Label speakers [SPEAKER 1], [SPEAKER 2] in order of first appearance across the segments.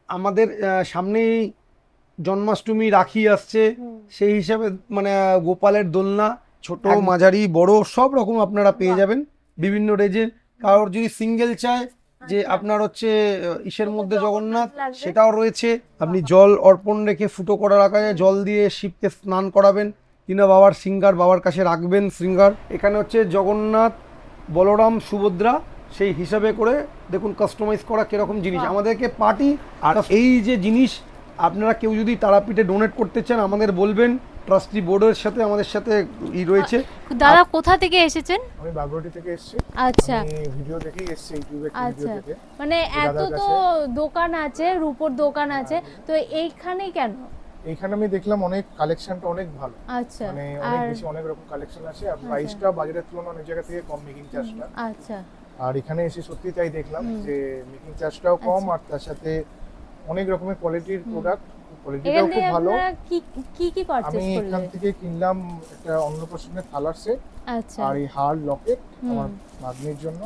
[SPEAKER 1] আমাদের সামনেই জন্মাষ্টমী, রাখি আসছে, সেই হিসাবে মানে গোপালের দোলনা ছোট মাঝারি বড় সব রকম আপনারা পেয়ে যাবেন বিভিন্ন রেঞ্জের। কারোর যদি সিঙ্গেল চায় যে আপনার হচ্ছে ইসের মধ্যে জগন্নাথ, সেটাও রয়েছে। আপনি জল অর্পণ রেখে ফুটো করা রাখা যায়, জল দিয়ে শিবকে স্নান করাবেন কিনা বাবার সিঙ্গার বাবার কাছে রাখবেন শৃঙ্গার। এখানে হচ্ছে জগন্নাথ, বলরাম, সুভদ্রা, সেই হিসাবে করে দেখুন কাস্টমাইজ করা কিরকম জিনিস আমাদেরকে পার্টি। আর এই যে জিনিস আপনারা কেউ যদি তারাপীঠে ডোনেট করতে চান আমাদের বলবেন, ট্রাস্টি বোর্ডের সাথে আমাদের সাথে রয়েছে।
[SPEAKER 2] দাদা কোথা থেকে এসেছেন?
[SPEAKER 3] আমি বাগরটি থেকে এসেছি।
[SPEAKER 2] আচ্ছা,
[SPEAKER 3] আমি ভিডিও দেখেই এসেছি, ইউটিউবে ভিডিও
[SPEAKER 2] আচ্ছা,
[SPEAKER 3] দেখে।
[SPEAKER 2] মানে এত তো দোকান আছে, রূপোর দোকান আছে, তো এইখানেই কেন?
[SPEAKER 3] এইখানে আমি দেখলাম অনেক কালেকশনটা অনেক ভালো।
[SPEAKER 2] আচ্ছা,
[SPEAKER 3] মানে অনেক বেশি, অনেক রকম কালেকশন আছে আর প্রাইসটা বাজারের তুলনায় অনেক জায়গা থেকে কম, মেকিং চার্জটা।
[SPEAKER 2] আচ্ছা,
[SPEAKER 3] আর এখানে এসে সত্যি তাই দেখলাম যে মেকিং চার্জটাও কম আর তার সাথে অনেক রকমের কোয়ালিটির প্রোডাক্ট, কোয়ালিটিটাও খুব ভালো।
[SPEAKER 2] কি কি কি পারচেজ
[SPEAKER 3] আমি
[SPEAKER 2] করলেন?
[SPEAKER 3] এখান থেকে কিনলাম একটা অন্নপ্রাশনের থালার সেট
[SPEAKER 2] আচ্ছা,
[SPEAKER 3] আর এই হার লকেট আমার ভাগ্নির জন্য।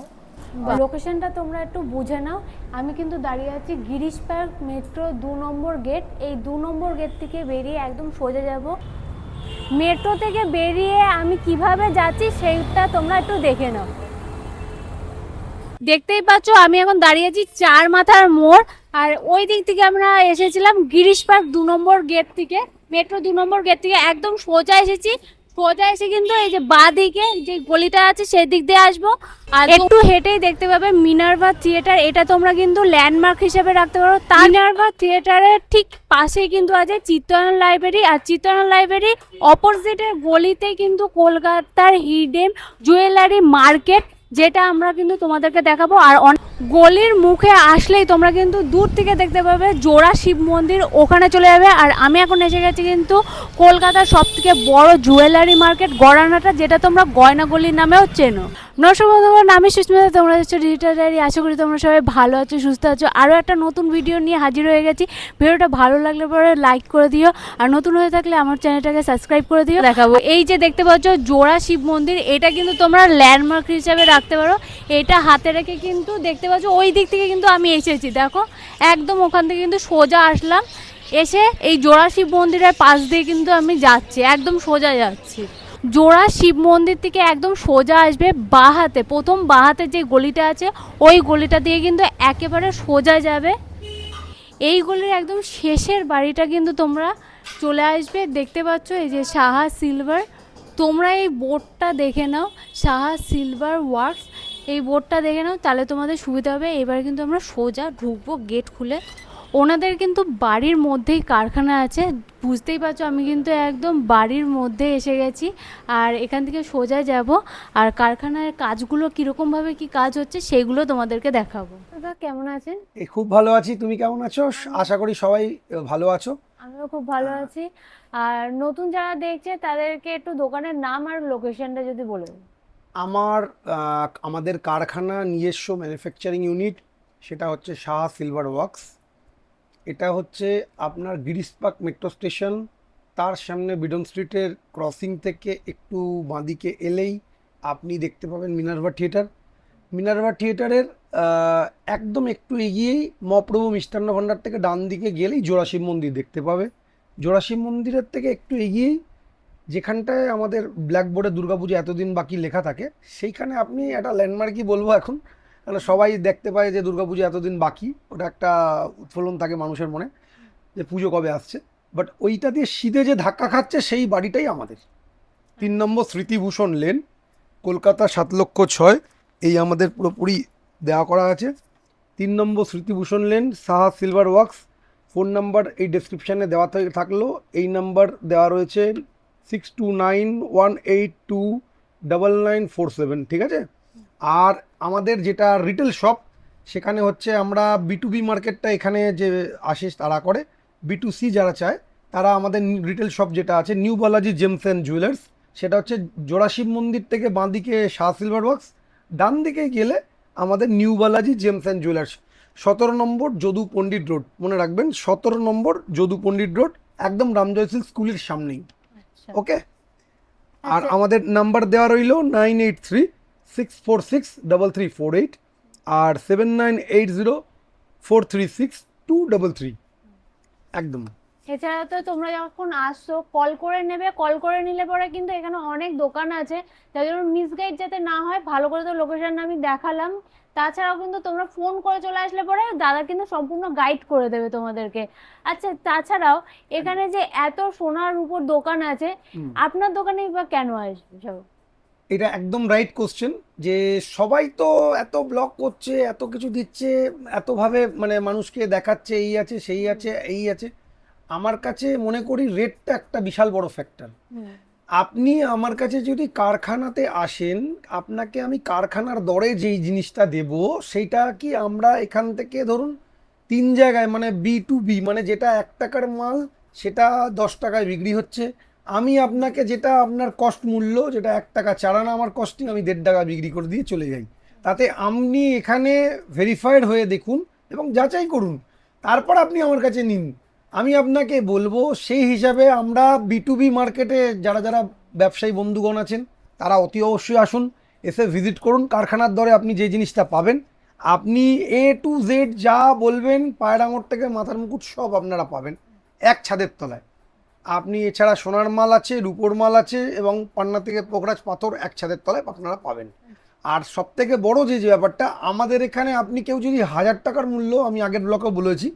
[SPEAKER 2] লোকেশনটা তোমরা একটু বুঝে নাও। আমি কিন্তু দাঁড়িয়ে আছি গিরিশ পার্ক মেট্রো 2 নম্বর গেট। এই 2 নম্বর গেট থেকে বেরিয়ে একদম সোজা যাব। মেট্রো থেকে বেরিয়ে আমি কিভাবে যাচ্ছি সেইটা তোমরা একটু দেখে নাও। দেখতেই পাচ্ছ আমি এখন দাঁড়িয়ে আছি চার মাথার মোড়, আর ওই দিক থেকে আমরা এসেছিলাম গিরিশ পার্ক 2 নম্বর গেট থেকে, মেট্রো 2 নম্বর গেট থেকে একদম সোজা এসেছি। সোজা এসে কিন্তু এই যে বাঁ দিকে যে গলিটা আছে সেই দিক দিয়ে আসবো, আর একটু হেঁটেই দেখতে পাবে মিনার্ভা থিয়েটার। এটা তোমরা কিন্তু ল্যান্ডমার্ক হিসেবে রাখতে পারো। মিনার্ভা থিয়েটারের ঠিক পাশেই কিন্তু আছে চিত্তরঞ্জন লাইব্রেরি, আর চিত্তরঞ্জন লাইব্রেরি অপোজিটের গলিতেই কিন্তু কলকাতার হিডেন জুয়েলারি মার্কেট, যেটা আমরা কিন্তু তোমাদেরকে দেখাবো। আর গলির মুখে আসলেই তোমরা কিন্তু দূর থেকে দেখতে পাবে জোড়া শিব মন্দির, ওখানে চলে যাবে। আর আমি এখন এসে গেছি কিন্তু কলকাতার সব থেকে বড় জুয়েলারি মার্কেট গড়ানাটা, যেটা তোমরা গয়না গলির নামেও চেনো। নমস্কার বন্ধুগণ, আমি সুস্মিতা, তোমরা হচ্ছে ডিজিটাল ডায়েরি। আশা করি তোমরা সবাই ভালো আছো, সুস্থ আছো। আরও একটা নতুন ভিডিও নিয়ে হাজির হয়ে গেছি। ভিডিওটা ভালো লাগলে পরে লাইক করে দিও, আর নতুন হয়ে থাকলে আমার চ্যানেলটাকে সাবস্ক্রাইব করে দিও। দেখাবো এই যে দেখতে পাচ্ছ জোড়া শিব মন্দির, এটা কিন্তু তোমরা ল্যান্ডমার্ক হিসাবে রাখতে পারো। এটা হাতে রেখে কিন্তু দেখতে পাচ্ছ ওই দিক থেকে কিন্তু আমি এসেছি, দেখো একদম ওখান থেকে কিন্তু সোজা আসলাম, এসে এই জোড়া শিব মন্দিরের পাশ দিয়ে কিন্তু আমি যাচ্ছি, একদম সোজা যাচ্ছি। জোড়া শিব মন্দির থেকে একদম সোজা আসবে বাঁ হাতে, প্রথম বাঁ হাতে যে গলিটা আছে ওই গলিটা দিয়ে কিন্তু একেবারে সোজা যাবে। এই গলির একদম শেষের বাড়িটা কিন্তু তোমরা চলে আসবে। দেখতে পাচ্ছ এই যে সাহা সিলভার, তোমরা এই বোর্ডটা দেখে নাও, সাহা সিলভার ওয়ার্কস, এই বোর্ডটা দেখে নাও, তাহলে তোমাদের সুবিধা হবে। এবার কিন্তু আমরা সোজা ঢুকবো গেট খুলে। ওনাদের কিন্তু বাড়ির মধ্যেই কারখানা আছে, বুঝতেই পারছো আমি কিন্তু একদম বাড়ির মধ্যে এসে গেছি। আর এখান থেকে সোজা যাব, আর কারখানার কাজগুলো কীরকমভাবে কি কাজ হচ্ছে সেগুলো তোমাদেরকে দেখাবো। দাদা কেমন আছেন?
[SPEAKER 1] খুব ভালো আছি, তুমি কেমন আছো? আশা করি সবাই ভালো আছো।
[SPEAKER 2] আমিও খুব ভালো আছি। আর নতুন যারা দেখছে তাদেরকে একটু দোকানের নাম আর লোকেশনটা যদি বলে দিন।
[SPEAKER 1] আমাদের কারখানা নিজস্ব ম্যানুফ্যাকচারিং ইউনিট, সেটা হচ্ছে শাহ সিলভার ওয়ার্কস। এটা হচ্ছে আপনার গিরিশ পার্ক মেট্রো স্টেশন, তার সামনে বিডন স্ট্রিটের ক্রসিং থেকে একটু বাঁদিকে এলেই আপনি দেখতে পাবেন মিনার্ভা থিয়েটার। মিনার্ভা থিয়েটারের একদম একটু এগিয়েই মহাপ্রভু মিষ্টান্ন ভাণ্ডার থেকে ডান দিকে গেলেই জোড়াশিব মন্দির দেখতে পাবে। জোড়াশিব মন্দিরের থেকে একটু এগিয়েই যেখানটায় আমাদের ব্ল্যাকবোর্ডে দুর্গাপুজো এতদিন বাকি লেখা থাকে, সেইখানে আপনি একটা ল্যান্ডমার্কই বলবো এখন, কারণ সবাই দেখতে পায় যে দুর্গাপুজো এতদিন বাকি, ওটা একটা উৎফুল্লন থাকে মানুষের মনে যে পুজো কবে আসছে। বাট ওইটা দিয়ে শীতে যে ধাক্কা খাচ্ছে সেই বাড়িটাই আমাদের। 3 নম্বর স্মৃতিভূষণ লেন, কলকাতা 7,06,000, এই আমাদের পুরোপুরি দেওয়া করা আছে। 3 নম্বর Smritibhushan Lane, Saha Silver Works. Phone number এই ডেসক্রিপশানে দেওয়া থাকলো, এই নাম্বার দেওয়া রয়েছে 6291829947, ঠিক আছে। আর আমাদের যেটা রিটেল শপ, সেখানে হচ্ছে আমরা B2B মার্কেটটা এখানে যে আসে তারা করে, B2C যারা চায় তারা আমাদের রিটেল শপ যেটা আছে new Balaji James and jewellers, সেটা হচ্ছে জোড়াশিব মন্দির থেকে বাঁদিকে শাহ সিলভার ওয়ার্কস, ডান দিকে গেলে আমাদের new Balaji James and jewellers. 17 number Jadu Pandit road, মনে রাখবেন 17 নম্বর যদু পণ্ডিত রোড, একদম রামজয়শীল স্কুলের সামনেই। ওকে, আর আমাদের নাম্বার দেওয়া রইল 9836463348 আর 79804363 8233 একদম।
[SPEAKER 2] এছাড়া তো তোমরা যখন আসছো কল করে নেবে, কল করে নিলে পরে কিন্তু এখানে অনেক দোকান আছে, যার জন্য মিসগাইড যাতে না হয়, ভালো করে তো লোকেশন আমি দেখালাম। তাছাড়াও কিন্তু তোমরা ফোন করে চলে আসলে পরে দাদা কিন্তু সম্পূর্ণ গাইড করে দেবে তোমাদেরকে। আচ্ছা, তাছাড়াও এখানে যে এত সোনার উপর দোকান আছে, আপনার দোকানেই বা কেন আসবে সব?
[SPEAKER 1] এটা একদম রাইট কোশ্চেন, যে সবাই তো এত ব্লগ করছে, এত কিছু দিচ্ছে, এতভাবে মানে মানুষকে দেখাচ্ছে এই আছে সেই আছে এই আছে। আমার কাছে মনে করি রেটটা একটা বিশাল বড় ফ্যাক্টর। আপনি আমার কাছে যদি কারখানাতে আসেন, আপনাকে আমি কারখানার দরে যেই জিনিসটা দেব, সেইটা কি আমরা এখান থেকে ধরুন 3 জায়গায় মানে B2B, মানে যেটা 1 টাকার মাল সেটা 10 টাকায় বিক্রি হচ্ছে, আমি আপনাকে যেটা আপনার কস্ট মূল্য, যেটা 1 টাকা চালানা আমার কস্টিং, আমি 1.5 টাকা বিক্রি করে দিয়ে চলে যাই। তাতে আপনি এখানে ভেরিফাইড হয়ে দেখুন এবং যাচাই করুন, তারপর আপনি আমার কাছে নিন। আমি আপনাকে বলবো সেই হিসাবে আমরা B2B মার্কেটে যারা যারা ব্যবসায়ী বন্ধুগণ আছেন তারা অতি অবশ্যই আসুন, এসে ভিজিট করুন। কারখানার দরে আপনি যে জিনিসটা পাবেন, আপনি A to Z যা বলবেন, পায়ের আঙুর থেকে মাথার মুকুট সব আপনারা পাবেন এক ছাদের তলায়। আপনি এছাড়া সোনার মাল আছে, রূপোর মাল আছে এবং পান্না থেকে পোখরাজ পাথর এক ছাদের তলায় আপনারা পাবেন। আর সব থেকে বড় যে ব্যাপারটা, আমাদের এখানে আপনি কেউ যদি 1000 টাকার মূল্য, আমি আগের ব্লকে বলেছি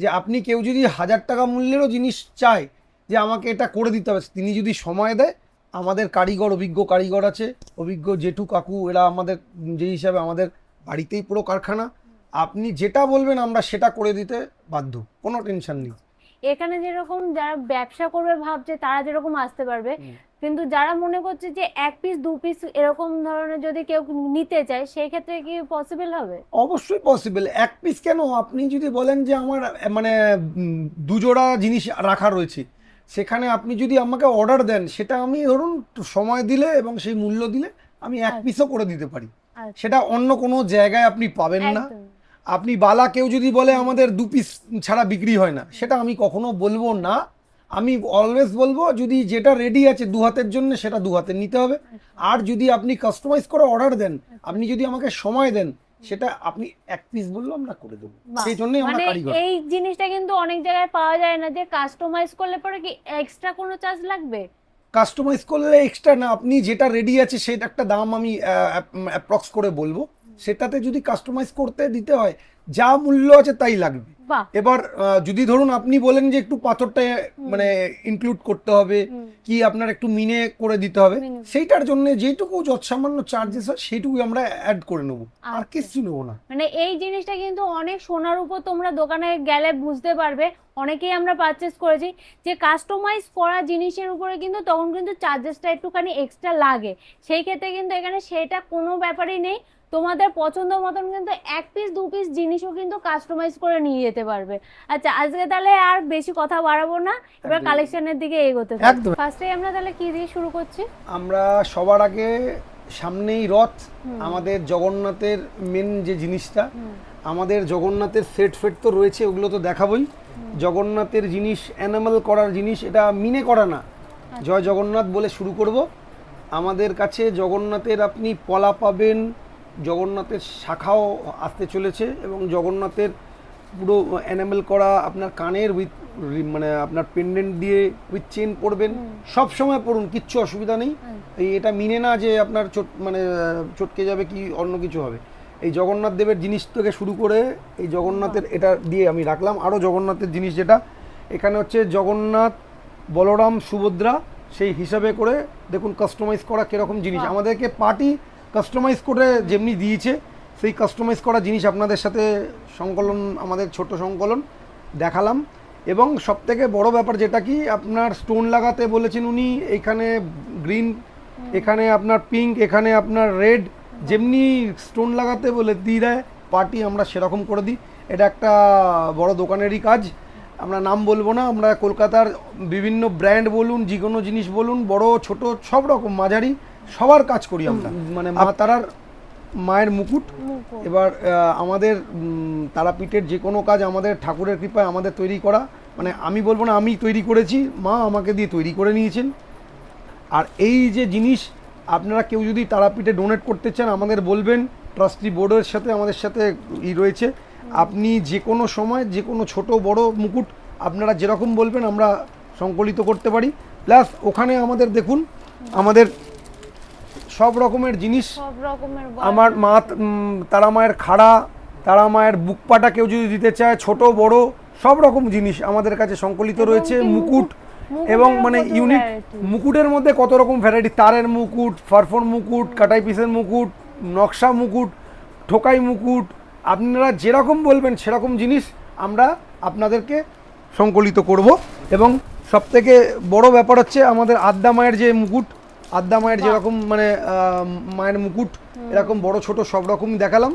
[SPEAKER 1] যে আপনি কেউ যদি 1000 টাকা মূল্যেরও জিনিস চায় যে আমাকে এটা করে দিতে হবে, তিনি যদি সময় দেয়, আমাদের কারিগর, অভিজ্ঞ কারিগর আছে, অভিজ্ঞ জেঠু কাকু, এরা আমাদের যে হিসাবে আমাদের বাড়িতেই পুরো কারখানা, আপনি যেটা বলবেন আমরা সেটা করে দিতে বাধ্য, কোনো টেনশন নেই।
[SPEAKER 2] এখানে যেরকম যারা ব্যবসা করবে ভাবছে তারা যেরকম আসতে পারবে, কিন্তু যারা মনে করছে যে 1 পিস 2 পিস এরকম ধরনের যদি কেউ নিতে চায়, সেই ক্ষেত্রে কি পসিবল হবে?
[SPEAKER 1] অবশ্যই পসিবল। 1 পিস কেন, আপনি যদি বলেন যে আমার মানে 2 জোড়া জিনিস রাখা রয়েছে, সেখানে আপনি যদি আমাকে অর্ডার দেন, সেটা আমি ধরুন সময় দিলে এবং সেই মূল্য দিলে আমি 1 পিসও করে দিতে পারি।
[SPEAKER 2] আচ্ছা।
[SPEAKER 1] সেটা অন্য কোনো জায়গায় আপনি পাবেন না।
[SPEAKER 2] একদম।
[SPEAKER 1] আপনি বালা কেউ যদি বলে আমাদের 2 পিস ছাড়া বিক্রি হয় না, সেটা আমি কখনো বলবো না। আমি অলওয়েজ বলবো যদি যেটা রেডি আছে 2 হাতের জন্য, সেটা 2 হাতের নিতে হবে। আর যদি আপনি কাস্টমাইজ করে অর্ডার দেন, আপনি যদি আমাকে সময় দেন, সেটা আপনি 1 পিস বললেও আমরা করে দেবো।
[SPEAKER 2] বাহ।
[SPEAKER 1] সেই জন্যই আমরা
[SPEAKER 2] মানে
[SPEAKER 1] কারিগর।
[SPEAKER 2] এই জিনিসটা কিন্তু অনেক জায়গায় পাওয়া যায় না, যে কাস্টমাইজ করলে পরে কি এক্সট্রা কোনো চার্জ লাগবে?
[SPEAKER 1] কাস্টমাইজ করলে এক্সট্রা না, আপনি যেটা রেডি আছে সেটা একটা দাম আমি অ্যাপ্রক্স করে বলবো, সেটাতে যদি কাস্টমাইজ করতে দিতে হয় যা মূল্য আছে তাই লাগবে।
[SPEAKER 2] বাহ।
[SPEAKER 1] এবার যদি ধরুন আপনি বলেন যে একটু পাথরটা মানে ইনক্লুড করতে হবে, কি আপনার একটু মিনে করে দিতে হবে, সেইটার জন্য যেটুকু যৎসামান্য চার্জেস হয় সেইটুকুই আমরা অ্যাড করে নেবো, আর কিছু নেবো না।
[SPEAKER 2] মানে এই জিনিসটা কিন্তু অনেক সোনার উপর তোমরা দোকানে গেলে বুঝতে পারবে, অনেকেই আমরা পারচেস করেছি যে কাস্টমাইজ করা জিনিসের উপরে কিন্তু তখন কিন্তু চার্জেসটা একটুখানি এক্সট্রা লাগে। সেই ক্ষেত্রে কিন্তু এখানে সেটা কোনো ব্যাপারই নেই, তোমাদের পছন্দ মতন কিন্তু 1 পিস 2 পিস জিনিসও কিন্তু কাস্টমাইজ করে নিয়ে যেতে পারবে। আচ্ছা, আজকে তাহলে আর বেশি কথা বাড়াবো না, এবার কালেকশনের দিকে এগোতে থাকি।
[SPEAKER 1] একদম।
[SPEAKER 2] ফার্স্টে আমরা তাহলে কি দিয়ে শুরু করছি?
[SPEAKER 1] আমরা সবার আগে সামনেই রথ, আমাদের জগন্নাথের মেন যে জিনিসটা, আমাদের জগন্নাথের সেট ফেট তো রয়েছে, ওগুলো তো দেখাবোই। জগন্নাথের জিনিস, অ্যানিমাল করার জিনিস, এটা মিনে করা না, জয় জগন্নাথ বলে শুরু করব। আমাদের কাছে জগন্নাথের আপনি পলা পাবেন, জগন্নাথের শাখাও আসতে চলেছে, এবং জগন্নাথের পুরো অ্যানিমাল করা আপনার কানের উইথ মানে আপনার পেন্ডেন্ট দিয়ে উইথ চেন পরবেন, সব সময় পরুন, কিচ্ছু অসুবিধা নেই। এটা মিনে না যে আপনার মানে চটকে যাবে কি অন্য কিছু হবে। এই জগন্নাথ দেবের জিনিস থেকে শুরু করে এই জগন্নাথের এটা দিয়ে আমি রাখলাম। আরও জগন্নাথের জিনিস যেটা এখানে হচ্ছে জগন্নাথ, বলরাম, সুভদ্রা, সেই হিসাবে করে দেখুন কাস্টমাইজ করা কীরকম জিনিস আমাদেরকে পার্টি কাস্টমাইজ করে যেমনি দিয়েছে, সেই কাস্টমাইজ করা জিনিস আপনাদের সাথে সংকলন, আমাদের ছোট সংকলন দেখালাম। এবং সবথেকে বড় ব্যাপার যেটা কি, আপনার স্টোন লাগাতে বলেছেন উনি, এখানে গ্রিন, এখানে আপনার পিঙ্ক, এখানে আপনার রেড, যেমনি স্টোন লাগাতে বলে দিয়ে দেয় পার্টি, আমরা সেরকম করে দিই। এটা একটা বড় দোকানেরই কাজ, আমরা নাম বলবো না। আমরা কলকাতার বিভিন্ন ব্র্যান্ড বলুন, যে কোনো জিনিস বলুন, বড় ছোট সব রকম মাঝারি সবার কাজ করি আমরা। মানে মা তারার মায়ের মুকুট। এবার আমাদের তারাপীঠের যে কোনো কাজ আমাদের ঠাকুরের কৃপায় আমাদের তৈরি করা, মানে আমি বলবো না আমি তৈরি করেছি, মা আমাকে দিয়ে তৈরি করে নিয়েছেন। আর এই যে জিনিস আপনারা কেউ যদি তারাপীঠে ডোনেট করতে চান আমাদের বলবেন, ট্রাস্টি বোর্ডের সাথে আমাদের সাথে রয়েছে, আপনি যে কোনো সময় যে কোনো ছোট বড় মুকুট আপনারা যেরকম বলবেন আমরা সংকলিত করতে পারি। প্লাস ওখানে আমাদের দেখুন আমাদের সব রকমের জিনিস,
[SPEAKER 2] সব রকমের
[SPEAKER 1] আমার মা তারা মায়ের খাড়া, তারা মায়ের বুকপাটা কেউ যদি দিতে চায়, ছোট বড় সব রকম জিনিস আমাদের কাছে সংকলিত রয়েছে। মুকুট এবং মানে ইউনিক মুকুটের মধ্যে কত রকম ভ্যারাইটি, তারের মুকুট, ফারফোর মুকুট, কাটাই পিসের মুকুট, নকশা মুকুট, ঠোকাই মুকুট, আপনারা যেরকম বলবেন সেরকম জিনিস আমরা আপনাদেরকে সংকলিত করব। এবং সবথেকে বড় ব্যাপার হচ্ছে আমাদের আদ্যা মায়ের যে মুকুট, আদ্যা মায়ের যেরকম মানে মায়ের মুকুট এরকম বড় ছোট সব রকমই দেখালাম।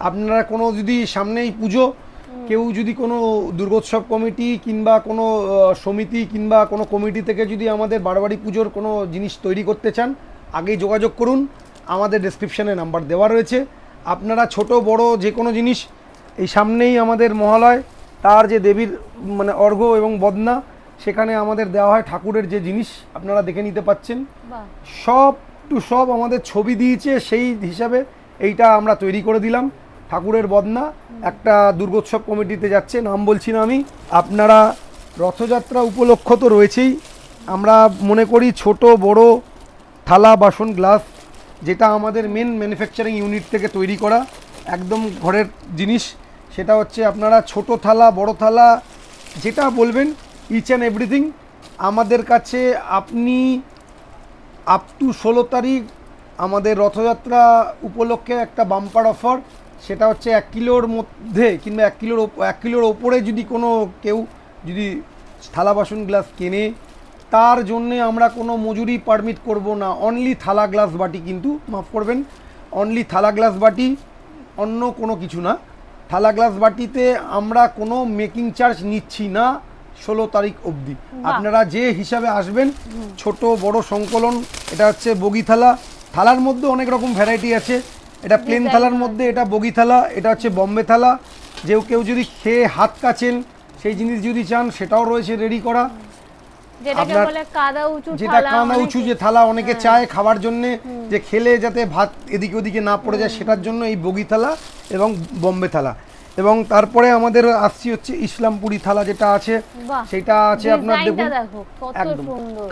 [SPEAKER 1] আপনারা কোনো যদি সামনেই পুজো, কেউ যদি কোনো দুর্গোৎসব কমিটি কিংবা কোনো সমিতি কিংবা কোনো কমিটি থেকে যদি আমাদের বারবারই পুজোর কোনো জিনিস তৈরি করতে চান, আগেই যোগাযোগ করুন, আমাদের ডেসক্রিপশানে নাম্বার দেওয়া রয়েছে। আপনারা ছোট বড় যে কোনো জিনিস, এই সামনেই আমাদের মহালয়, তার যে দেবীর মানে অর্ঘ্য এবং বদনা, সেখানে আমাদের দেওয়া হয় ঠাকুরের যে জিনিস আপনারা দেখে নিতে পাচ্ছেন, সব টু সব আমাদের ছবি দিয়েছে, সেই হিসাবে এইটা আমরা তৈরি করে দিলাম। ঠাকুরের বদনা একটা দুর্গোৎসব কমিটিতে যাচ্ছে, নাম বলছি না আমি। আপনারা রথযাত্রা উপলক্ষ তো রয়েছেই, আমরা মনে করি ছোট বড় থালা বাসন গ্লাস, যেটা আমাদের মেন ম্যানুফ্যাকচারিং ইউনিট থেকে তৈরি করা একদম ঘরের জিনিস, সেটা হচ্ছে আপনারা ছোট থালা বড় থালা যেটা বলবেন ইচ অ্যান্ড এভরিথিং আমাদের কাছে। আপনি আপ টু 16 তারিখ আমাদের রথযাত্রা উপলক্ষে একটা বাম্পার অফার, সেটা হচ্ছে 1 কিলোর মধ্যে কিংবা 1 কিলোর ওপরে যদি কোনো কেউ যদি থালা বাসন গ্লাস কেনে, তার জন্যে আমরা কোনো মজুরি পারমিট করব না। অনলি থালা গ্লাস বাটি, কিন্তু মাফ করবেন, অনলি থালা গ্লাস বাটি, অন্য কোনো কিছু না। থালা গ্লাস বাটিতে আমরা কোনো মেকিং চার্জ নিচ্ছি না 16 তারিখ অবধি। আপনারা যে হিসাবে আসবেন, ছোট বড় সংকলন। এটা হচ্ছে বগি থালা, থালার মধ্যে অনেক রকম ভ্যারাইটি আছে। এটা প্লেন থালার মধ্যে এটা বগি থালা, এটা হচ্ছে বম্বে থালা। কেউ যদি খেয়ে হাত কাচেন সেই জিনিস যদি চান সেটাও রয়েছে রেডি করা।
[SPEAKER 2] যেটা কাদা
[SPEAKER 1] উঁচু যে থালা অনেকে চায় খাবার জন্য, যে খেলে যাতে ভাত এদিকে ওদিকে না পড়ে যায়, সেটার জন্য এই বগি থালা এবং বম্বে থালা। এবং তারপরে আমাদের আসছি হচ্ছে ইসলামপুরি থালা, যেটা আছে সেটা আছে আপনার দেখুন একদম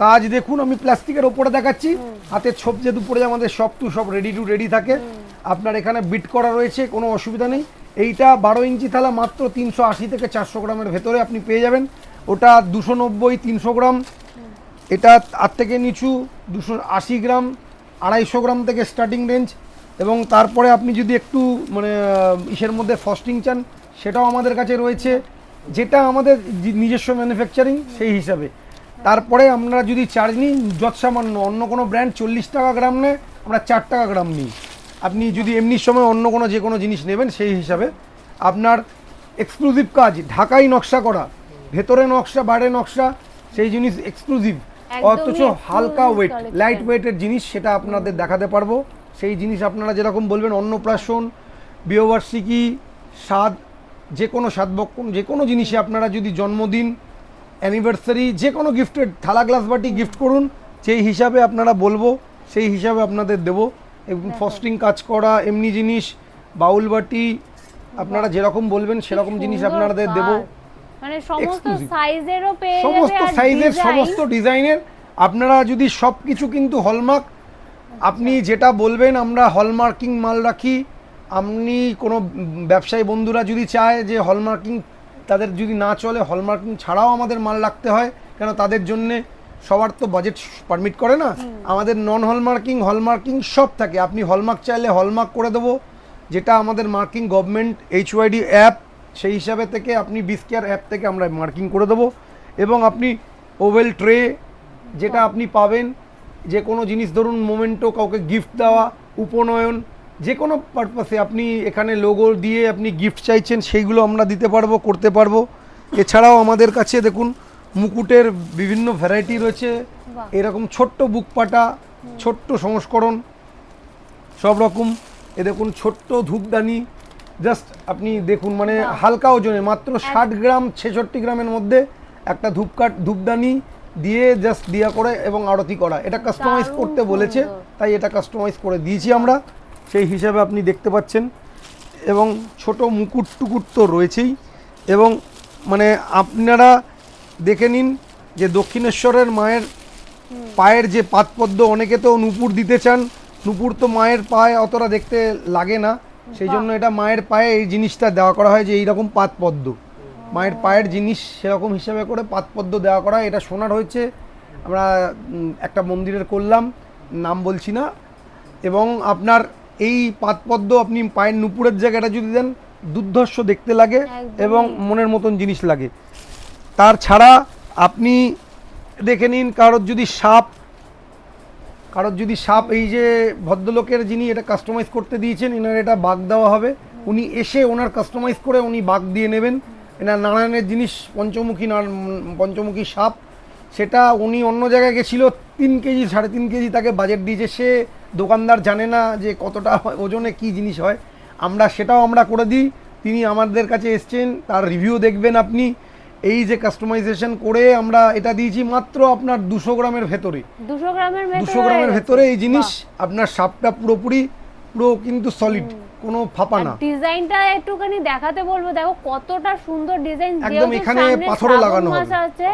[SPEAKER 1] কাজ দেখুন, আমি প্লাস্টিকের ওপরে দেখাচ্ছি, হাতের ছোপ যেহেতু পড়ে যায়, আমাদের সব টু সব রেডি থাকে। আপনার এখানে বিট করা রয়েছে, কোনো অসুবিধা নেই। এইটা 12 ইঞ্চি থালা মাত্র 380 থেকে 400 গ্রামের ভেতরে আপনি পেয়ে যাবেন। ওটা 290 300 গ্রাম, এটা আর থেকে নিচু 280 গ্রাম, 250 গ্রাম থেকে স্টার্টিং রেঞ্জ। এবং তারপরে আপনি যদি একটু মানে ইসের মধ্যে ফস্টিং চান, সেটাও আমাদের কাছে রয়েছে, যেটা আমাদের নিজস্ব ম্যানুফ্যাকচারিং সেই হিসাবে। তারপরে আমরা যদি চার্জ নিই যৎসামান্য, অন্য কোনো ব্র্যান্ড 40 টাকা গ্রাম নেয়, আমরা 4 টাকা গ্রাম নিই। আপনি যদি এমনি সময় অন্য কোনো যে কোনো জিনিস নেবেন সেই হিসাবে। আপনার এক্সক্লুসিভ কাজ, ঢাকাই নকশা করা, ভেতরে নকশা বাইরে নকশা, সেই জিনিস এক্সক্লুসিভ, অথচ হালকা ওয়েট লাইট ওয়েটের জিনিস, সেটা আপনাদের দেখাতে পারবো। সেই জিনিস আপনারা যেরকম বলবেন, অন্নপ্রাশন, বিবাহবার্ষিকী, স্বাদ, যে কোনো স্বাদবক্ষণ, যে কোনো জিনিসে আপনারা যদি জন্মদিন, অ্যানিভার্সারি, যে কোনো গিফটের থালা গ্লাস বাটি গিফট করুন, সেই হিসাবে আপনারা বলবো, সেই হিসাবে আপনাদের দেবো। এবং ফস্টিং কাজ করা এমনি জিনিস, বাউল বাটি, আপনারা যেরকম বলবেন সেরকম জিনিস আপনাদের দেবো।
[SPEAKER 2] মানে সমস্ত সাইজেরও পেয়ে যাবে,
[SPEAKER 1] সমস্ত সাইজের সমস্ত ডিজাইনের। আপনারা যদি সব কিছু কিন্তু হলমার্ক, আপনি যেটা বলবেন আমরা হলমার্কিং মাল রাখি। আপনি কোনো ব্যবসায়ী বন্ধুরা যদি চায় যে হলমার্কিং তাদের যদি না চলে, হলমার্কিং ছাড়াও আমাদের মাল রাখতে হয়, কেন তাদের জন্যে সবার তো বাজেট পারমিট করে না। আমাদের নন হলমার্কিং সব থাকে। আপনি হলমার্ক চাইলে হলমার্ক করে দেবো, যেটা আমাদের মার্কিং গভর্নমেন্ট HYD অ্যাপ, সেই হিসাবে থেকে আপনি বিস্কেয়ার অ্যাপ থেকে আমরা মার্কিং করে দেবো। এবং আপনি ওভেল ট্রে, যেটা আপনি পাবেন যে কোনো জিনিস, ধরুন মোমেন্টো, কাউকে গিফট দেওয়া, উপনয়ন, যে কোনো পারপাসে আপনি এখানে লোগো দিয়ে আপনি গিফট চাইছেন, সেইগুলো আমরা দিতে পারবো, করতে পারবো। এছাড়াও আমাদের কাছে দেখুন মুকুটের বিভিন্ন ভ্যারাইটি রয়েছে, এরকম ছোট্ট বুকপাটা, ছোট্ট সংস্করণ সব রকম। এ দেখুন ছোট্ট ধূপদানি, জাস্ট আপনি দেখুন মানে হালকা ওজনে মাত্র 60 গ্রাম 66 গ্রামের মধ্যে একটা ধূপদানি দিয়ে জাস্ট দিয়া করে এবং আরতি করা। এটা কাস্টমাইজ করতে বলেছে, তাই এটা কাস্টমাইজ করে দিয়েছি আমরা, সেই হিসাবে আপনি দেখতে পাচ্ছেন। এবং ছোট মুকুট টুকুট তো রয়েছেই, এবং মানে আপনারা দেখে নিন যে দক্ষিণেশ্বরের মায়ের পায়ের যে পাদপদ্ম, অনেকে তো নূপুর দিতে চান, নূপুর তো মায়ের পায়ে অতটা দেখতে লাগে না, সেই জন্য এটা মায়ের পায়ে এই জিনিসটা দেওয়া করা হয় যে এইরকম পাদপদ্ম, মায়ের পায়ের জিনিস সেরকম হিসাবে করে পাদপদ্ম দেওয়া করা হয়। এটা সোনার হয়েছে, আমরা একটা মন্দিরের করলাম, নাম বলছি না। এবং আপনার এই পাদপদ্ম আপনি পায়ের নুপুরের জায়গাটা যদি দেন, দুর্ধর্ষ দেখতে লাগে
[SPEAKER 2] একদমই।
[SPEAKER 1] এবং মনের মতন জিনিস লাগে। তার ছাড়া আপনি দেখে নিন, কারোর যদি সাপ, এই যে ভদ্রলোকের যিনি এটা কাস্টমাইজ করতে দিয়েছেন, এনার এটা বাঘ দেওয়া হবে, উনি এসে ওনার কাস্টমাইজ করে উনি বাঘ দিয়ে নেবেন। এনার নারায়ণের জিনিস পঞ্চমুখী সাপ, সেটা উনি অন্য জায়গায় গেছিল, 3 কেজি 3.5 কেজি তাকে বাজেট দিয়েছে, সে দোকানদার জানে না যে কতটা ওজনে কি জিনিস হয়, সেটাও আমরা করে দিই। তিনি আমাদের কাছে এসছেন, তার রিভিউ দেখবেন আপনি। এই যে কাস্টমাইজেশন করে আমরা এটা দিয়েছি মাত্র আপনার 200 গ্রামের ভেতরে,
[SPEAKER 2] 200 গ্রামের
[SPEAKER 1] 200 গ্রামের ভেতরে এই জিনিস আপনার সাপটা পুরো কিন্তু সলিড, কোনো ফাঁপা না।
[SPEAKER 2] ডিজাইনটা একটুখানি দেখাতে বলবো, দেখো কতটা সুন্দর ডিজাইন,
[SPEAKER 1] একদম এখানে পাথরও লাগানো হবে,
[SPEAKER 2] আছে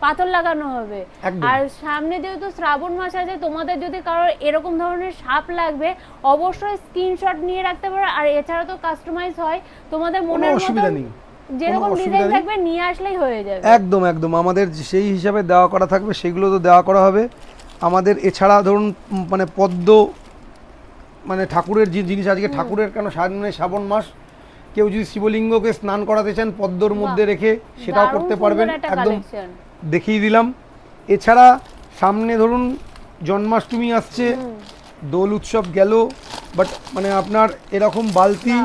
[SPEAKER 2] পাথর লাগানো হবে।
[SPEAKER 1] একদম।
[SPEAKER 2] আর সামনে যেহেতু শ্রাবণ মাস আছে, তোমাদের যদি কারোর এরকম ধরনের সাপ লাগবে অবশ্যই স্ক্রিনশট নিয়ে রাখতে পারো। আর এছাড়া তো কাস্টমাইজ হয় তোমাদের মনের
[SPEAKER 1] অসুবিধা
[SPEAKER 2] মতো,
[SPEAKER 1] নেই,
[SPEAKER 2] যেরকম
[SPEAKER 1] অসুবিধা
[SPEAKER 2] ডিজাইন
[SPEAKER 1] নেই।
[SPEAKER 2] থাকবে নিয়ে আসলেই হয়ে যাবে।
[SPEAKER 1] একদম আমাদের সেই হিসাবে দেওয়া করা থাকবে, সেগুলো তো দেওয়া করা হবে আমাদের। এছাড়া ধরুন মানে পদ্ম, মানে ঠাকুরের যে জিনিস, আজকে ঠাকুরের কেন সামনে শ্রাবণ মাস, কেউ যদি শিবলিঙ্গকে স্নান করাতে চান পদ্মর মধ্যে রেখে, সেটাও
[SPEAKER 2] দারুণ
[SPEAKER 1] করতে
[SPEAKER 2] সুন্দর
[SPEAKER 1] পারবেন,
[SPEAKER 2] একটা
[SPEAKER 1] একদম
[SPEAKER 2] collection।
[SPEAKER 1] দেখিয়ে দিলাম। এছাড়া সামনে ধরুন জন্মাষ্টমী আসছে, দোল উৎসব গেল, বাট মানে আপনার এরকম বালতি,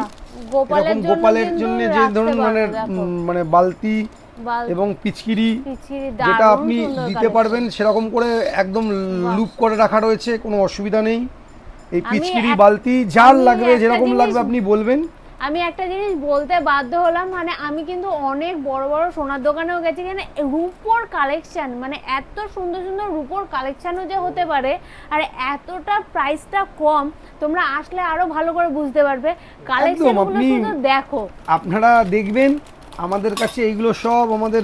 [SPEAKER 1] এরকম গোপালের জন্য যে ধরুন মানে বালতি এবং পিচকিরি, যেটা আপনি দিতে পারবেন সেরকম করে একদম লুপ করে রাখা রয়েছে, কোনো অসুবিধা নেই। এই পিচকিরি বালতি যার লাগবে, যেরকম লাগবে আপনি বলবেন।
[SPEAKER 2] আমি একটা জিনিস বলতে বাধ্য হলাম, মানে আমি কিন্তু অনেক বড় বড় সোনার দোকানেও গেছি, এখানে রূপোর কালেকশন, মানে এত সুন্দর সুন্দর রূপোর কালেকশনও যে হতে পারে, আর এতটা প্রাইসটা কম, তোমরা আসলে আরো ভালো করে বুঝতে পারবে। কালেকশনগুলো শুধু দেখো,
[SPEAKER 1] আপনারা দেখবেন আমাদের কাছে এইগুলো সব আমাদের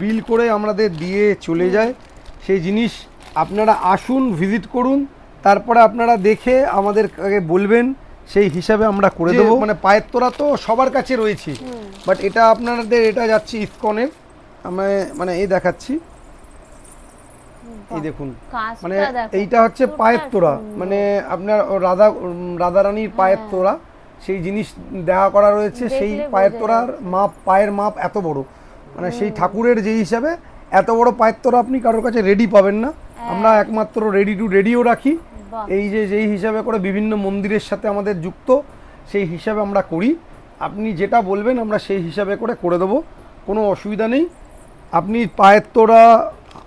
[SPEAKER 1] বিল করে আমাদের দিয়ে চলে যায়। সেই জিনিস আপনারা আসুন, ভিজিট করুন, তারপরে আপনারা দেখে আমাদের বলবেন, সেই হিসাবে আমরা করে দেবো। মানে পায়ের তোরা তো সবার কাছে রয়েছে, বাট এটা আপনাদের এটা যাচ্ছে ইসকনের, মানে এই দেখাচ্ছি, এই দেখুন, মানে এইটা হচ্ছে পায়ের তোরা, মানে আপনার রাধারানীর পায়ের তোরা, সেই জিনিস দেখা করা রয়েছে। সেই পায়ের তোরার মাপ, পায়ের মাপ এত বড়, মানে সেই ঠাকুরের যে হিসাবে এত বড় পায়ের তোরা আপনি কারোর কাছে রেডি পাবেন না। আমরা একমাত্র রেডিও রাখি, এই যেই হিসাবে করে বিভিন্ন মন্দিরের সাথে আমাদের যুক্ত, সেই হিসাবে আমরা করি। আপনি যেটা বলবেন আমরা সেই হিসাবে করে দেবো, কোনো অসুবিধা নেই। আপনি পায়ের তোরা,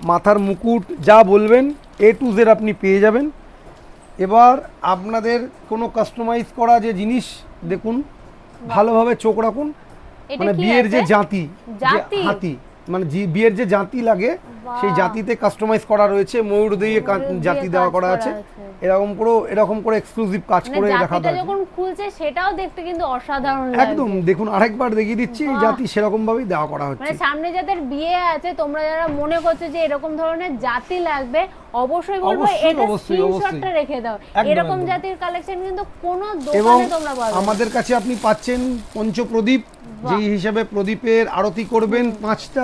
[SPEAKER 1] মাথার মুকুট যা বলবেন A to Z আপনি পেয়ে যাবেন। এবার আপনাদের কোনো কাস্টমাইজ করা যে জিনিস দেখুন, ভালোভাবে চোখ রাখুন, মানে বিয়ের যে জাতি, হাতি, মানে বিয়ের যে জাতি লাগে, সেই জাতিতে কাস্টমাইজ করা রয়েছে, ময়ূর দিয়ে জাতি দেওয়া করা আছে, এরকম করে এক্সক্লুসিভ কাজ করে দেখা যায়।
[SPEAKER 2] যখন খুলছে সেটাও দেখতে কিন্তু অসাধারণ লাগে।
[SPEAKER 1] একদম দেখুন, আরেকবার দেখিয়ে দিচ্ছি, এই জাতি সেরকম ভাবেই দেওয়া করা হচ্ছে।
[SPEAKER 2] মানে সামনে যাদের বিয়ে আছে, তোমরা যারা মনে করছো যে এরকম ধরনের জাতি লাগবে, অবশ্যই বলবো এটা স্ক্রিনশটটা রেখে দাও। এরকম জাতির কালেকশন কিন্তু কোনো দোকানে তোমরা পাবে না।
[SPEAKER 1] আমাদের কাছে আপনি পাচ্ছেন পঞ্চপ্রদীপ, যেই হিসাবে প্রদীপের আরতি করবেন, 5টা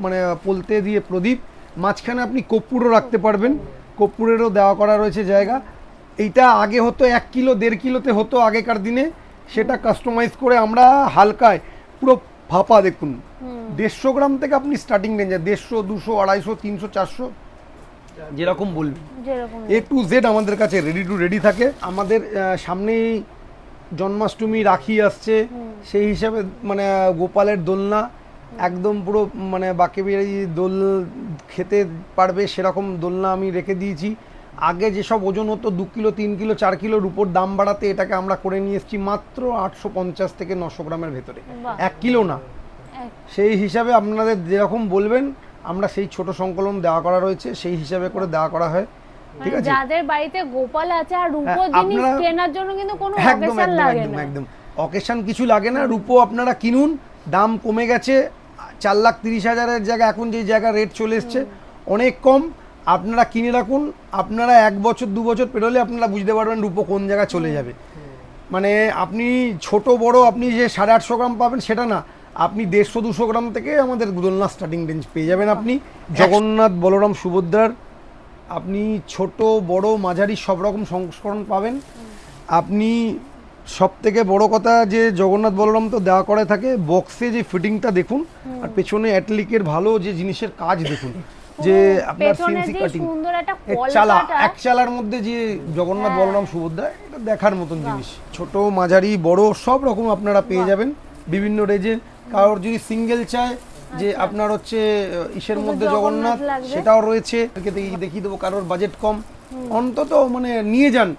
[SPEAKER 1] মানে পলতে দিয়ে প্রদীপ, মাঝখানে আপনি কর্পূরও রাখতে পারবেন, কর্পূরেরও দেওয়া করা রয়েছে জায়গা। এইটা আগে হতো 1 কিলো 1.5 কিলোতে হতো আগেকার দিনে, সেটা কাস্টমাইজ করে আমরা হালকায় পুরো ফাঁপা, দেখুন 150 গ্রাম থেকে আপনি স্টার্টিং রেঞ্জ, 150, 200, 250, 300, 400 যেরকম বলবেন, A to Z আমাদের কাছে রেডি থাকে। আমাদের সামনেই জন্মাষ্টমী, রাখি আসছে, সেই হিসাবে মানে গোপালের দোলনা একদম পুরো মানে বাকি দোল খেতে পারবে সেরকম দোলনা আমি রেখে দিয়েছি। আগে যেসব ওজন হতো 2 কিলো 3 কিলো 4 কিলোর উপর, দাম বাড়াতে এটাকে আমরা করে নিয়ে এসেছি মাত্র 850 থেকে 900 গ্রামের ভেতরে, 1 কিলো না। সেই হিসাবে আপনাদের যেরকম বলবেন আমরা সেই ছোট সংকলন দেওয়া করা রয়েছে, সেই হিসাবে করে দেওয়া করা হয়। ঠিক আছে,
[SPEAKER 2] যাদের বাড়িতে গোপাল আছে আর রূপোর জিনিস কেনার জন্য কিন্তু কোনো অকেশন লাগে না।
[SPEAKER 1] একদম অকেশন কিছু লাগে না, রূপো আপনারা কিনুন, দাম কমে গেছে, 4,30,000-এর জায়গায় এখন যে জায়গা রেট চলে এসছে অনেক কম। আপনারা কিনে রাখুন, আপনারা 1 বছর 2 বছর পেরোলে আপনারা বুঝতে পারবেন রূপো কোন জায়গায় চলে যাবে। মানে আপনি ছোট বড় আপনি যে 850 গ্রাম পাবেন সেটা না, আপনি 150-200 গ্রাম থেকে আমাদের দোলনা স্টার্টিং রেঞ্জ পেয়ে যাবেন আপনি। জগন্নাথ বলরাম সুভদ্রার আপনি ছোট বড় মাঝারি সব রকম সংস্করণ পাবেন। আপনি সব থেকে বড় কথা যে জগন্নাথ বলরাম তো দেওয়া করে থাকে, বক্সে যে ফিটিংটা দেখুন আর পেছনে অ্যাটলিকের ভালো যে জিনিসের কাজ দেখুন, যে আপনার
[SPEAKER 2] পেছনে
[SPEAKER 1] সিএনসি
[SPEAKER 2] যে
[SPEAKER 1] কাটিং,
[SPEAKER 2] সুন্দর একটা
[SPEAKER 1] চালা
[SPEAKER 2] কলকাটা,
[SPEAKER 1] এক চালার মধ্যে যে জগন্নাথ বলরাম সুভদ্রা, এটা দেখার মতন জিনিস। ছোট মাঝারি বড় সব রকম আপনারা পেয়ে যাবেন বিভিন্ন রেঞ্জে। কারোর যদি সিঙ্গেল চায় যে আপনার হচ্ছে ইসের
[SPEAKER 2] শুধু
[SPEAKER 1] মধ্যে
[SPEAKER 2] জগন্নাথ
[SPEAKER 1] জগন্নাথ,
[SPEAKER 2] লাগবে।
[SPEAKER 1] সেটাও রয়েছে, দেখিয়ে দেবো। কারোর বাজেট কম, অন্তত মানে নিয়ে যান,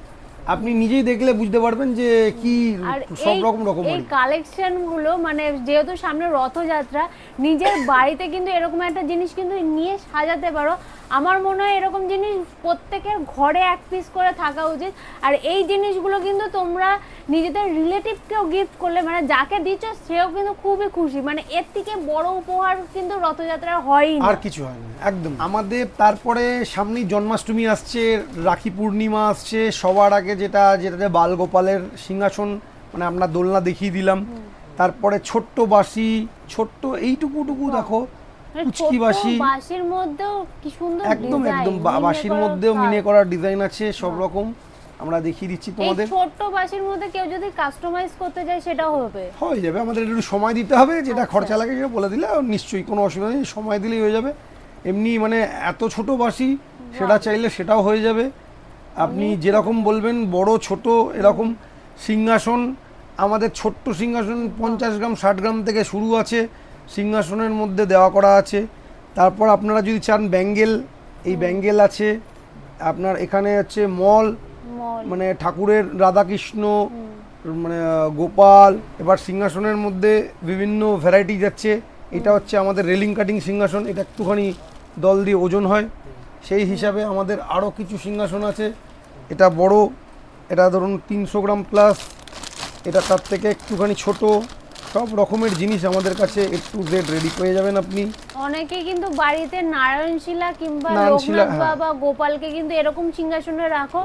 [SPEAKER 1] আপনি নিজেই দেখলে বুঝতে পারবেন যে কি
[SPEAKER 2] আর
[SPEAKER 1] সব
[SPEAKER 2] এই-
[SPEAKER 1] রকম
[SPEAKER 2] এই
[SPEAKER 1] রকমের।
[SPEAKER 2] কালেকশন গুলো মানে যেহেতু সামনে রথযাত্রা, নিজের বাড়িতে কিন্তু এরকম একটা জিনিস কিন্তু নিয়ে সাজাতে পারো। আমার মনে হয় এরকম জিনিস প্রত্যেকের ঘরে 1 পিস করে থাকা উচিত। আর এই জিনিসগুলো কিন্তু তোমরা নিজেদের রিলেটিভকেও গিফট করলে, মানে যাকে দিচ্ছ সেও কিন্তু খুবই খুশি। মানে এর থেকে বড় উপহার কিন্তু রথযাত্রা হয়ই না।
[SPEAKER 1] আর কিছু হয় না একদম। আমাদের তারপরে সামনেই জন্মাষ্টমী আসছে, রাখি পূর্ণিমা আসছে, সবার আগে যেটাতে বালগোপালের সিংহাসন, মানে আমরা দোলনা দেখিয়ে দিলাম। তারপরে ছোট্ট বাঁশি, ছোট্ট এইটুকুটুকু দেখো,
[SPEAKER 2] মানে
[SPEAKER 1] কুচকি
[SPEAKER 2] ছোট্ট
[SPEAKER 1] বাঁশি,
[SPEAKER 2] বাঁশির মধ্যেও কি সুন্দর
[SPEAKER 1] একদম
[SPEAKER 2] ডিজাইন,
[SPEAKER 1] একদম
[SPEAKER 2] মিনে
[SPEAKER 1] বাঁশির
[SPEAKER 2] করা
[SPEAKER 1] মধ্যেও
[SPEAKER 2] কাজ।
[SPEAKER 1] মিনে করার ডিজাইন আছে সব রকম, আমরা দেখিয়ে দিচ্ছি
[SPEAKER 2] এই
[SPEAKER 1] তোমাদের।
[SPEAKER 2] ছোট্ট বাঁশির মধ্যে কেউ যদি কাস্টমাইজ করতে চায় সেটাও হবে।
[SPEAKER 1] হয়ে যাবে, আমাদের একটু সময় দিতে হবে, যেটা
[SPEAKER 2] আচ্ছা।
[SPEAKER 1] খরচা লাগে সেটা বলে দিলে নিশ্চয়ই কোনো অসুবিধা নেই, সময় দিলেই হয়ে যাবে। এমনি মানে এত ছোট বাঁশি সেটা চাইলে সেটাও হয়ে যাবে, আপনি যেরকম বলবেন, বড় ছোট এরকম। সিংহাসন, আমাদের ছোট্ট সিংহাসন 50 গ্রাম 60 গ্রাম থেকে শুরু আছে, সিংহাসনের মধ্যে দেওয়া করা আছে। তারপর আপনারা যদি চান ব্যাঙ্গেল, এই ব্যাঙ্গেল আছে আপনার এখানে হচ্ছে মল,
[SPEAKER 2] মল।
[SPEAKER 1] মানে ঠাকুরের রাধাকৃষ্ণ, মানে গোপাল। এবার সিংহাসনের মধ্যে বিভিন্ন ভ্যারাইটি যাচ্ছে। এটা হচ্ছে আমাদের রেলিং কাটিং সিংহাসন, এটা একটুখানি দল দিয়ে ওজন হয়, সেই হিসাবে আমাদের আরও কিছু সিংহাসন আছে। এটা বড়, এটা ধরুন 300 গ্রাম প্লাস, এটা তার থেকে একটুখানি ছোট, সব রকমের জিনিস আমাদের কাছে একটু জেড রেডি পেয়ে যাবেন আপনি।
[SPEAKER 2] অনেকে কিন্তু বাড়িতে নারায়ণশিলা কিংবা
[SPEAKER 1] নারায়ণশিলা,
[SPEAKER 2] লোকনাথ
[SPEAKER 1] হ্যাঁ।
[SPEAKER 2] বাবা গোপালকে কিন্তু এরকম সিংহাসনে রাখো।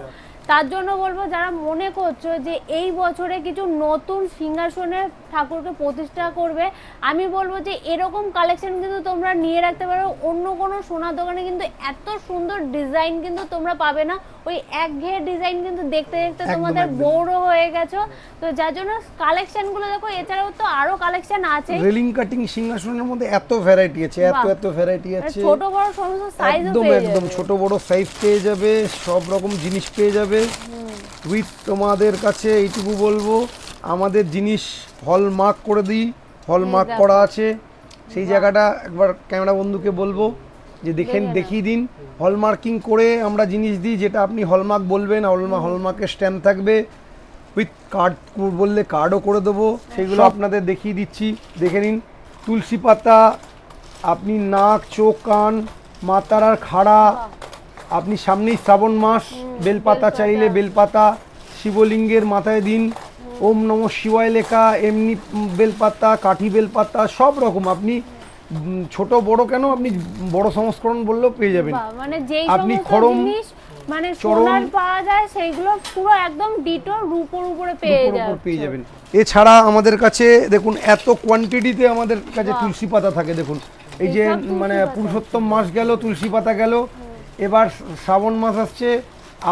[SPEAKER 2] তার জন্য বলবো, যারা মনে করছো যে এই বছরে কিছু নতুন সিংহাসনে ঠাকুরকে প্রতিষ্ঠা করবে, আমি বলবো যে এরকম কালেকশন কিন্তু তোমরা নিয়ে রাখতে পারো। অন্য কোনো সোনার দোকানে কিন্তু এত সুন্দর ডিজাইন কিন্তু তোমরা পাবে না। ওই একঘেয়ে ডিজাইন কিন্তু দেখতে দেখতে
[SPEAKER 1] একদম,
[SPEAKER 2] তোমাদের
[SPEAKER 1] একদম।
[SPEAKER 2] বোর হয়ে গেছো। তো যার জন্য কালেকশনগুলো দেখো, এছাড়াও তো আরো কালেকশন আছে।
[SPEAKER 1] রেলিং কাটিং সিংহাসনের মধ্যে এত ভ্যারাইটি আছে, এত
[SPEAKER 2] বাহ।
[SPEAKER 1] এত ভ্যারাইটি আছে,
[SPEAKER 2] ছোট বড় সমস্ত সাইজও
[SPEAKER 1] একদম
[SPEAKER 2] পেয়ে
[SPEAKER 1] একদম
[SPEAKER 2] যাবে।
[SPEAKER 1] ছোট বড় সাইজ পেয়ে যাবে, সব রকম জিনিস পেয়ে যাবে। উইথ তোমাদের কাছে এইটুকু বলবো, আমাদের জিনিস হলমার্ক করে দিই, হলমার্ক
[SPEAKER 2] দেখো।
[SPEAKER 1] করা আছে। সেই জায়গাটা একবার ক্যামেরা বন্ধুকে বলবো যে দেখিয়ে দিন। হলমার্কিং করে আমরা জিনিস দিই, যেটা আপনি হলমার্ক বলবেন, হলমার্কের স্ট্যাম্প থাকবে, উইথ কার্ড বললে কার্ডও করে দেবো, সেগুলো আপনাদের দেখিয়ে দিচ্ছি, দেখে নিন। তুলসী পাতা, আপনি নাক চোখ কান মাতারার খাড়া, আপনি সামনেই শ্রাবণ মাস, বেলপাতা চাইলে বেলপাতা, শিবলিঙ্গের মাথায় দিন, ওম নমঃ শিবায় লেখা, এমনি বেলপাতা, কাঠি বেলপাতা, সব রকম আপনি ছোট বড় কেন, আপনি বড় সংস্করণ বললেও পেয়ে যাবেন।
[SPEAKER 2] বাহ, মানে যেই
[SPEAKER 1] আপনি
[SPEAKER 2] সমস্ত
[SPEAKER 1] খড়ম,
[SPEAKER 2] জিনিস মানে
[SPEAKER 1] চরম,
[SPEAKER 2] সোনার পাওয়া যায় সেইগুলো পুরো একদম ডিটো রূপোর উপরে পেয়ে
[SPEAKER 1] উপর উপর পেয়ে
[SPEAKER 2] যাবেন।
[SPEAKER 1] যাবেন। এছাড়া আমাদের কাছে দেখুন এত কোয়ান্টিটিতে আমাদের কাছে তুলসী পাতা থাকে, দেখুন এই যে
[SPEAKER 2] এইসব তুলসী
[SPEAKER 1] মানে
[SPEAKER 2] পাতা।
[SPEAKER 1] পুরুষোত্তম মাস গেল, তুলসী পাতা গেল, এবার শ্রাবণ মাস আসছে,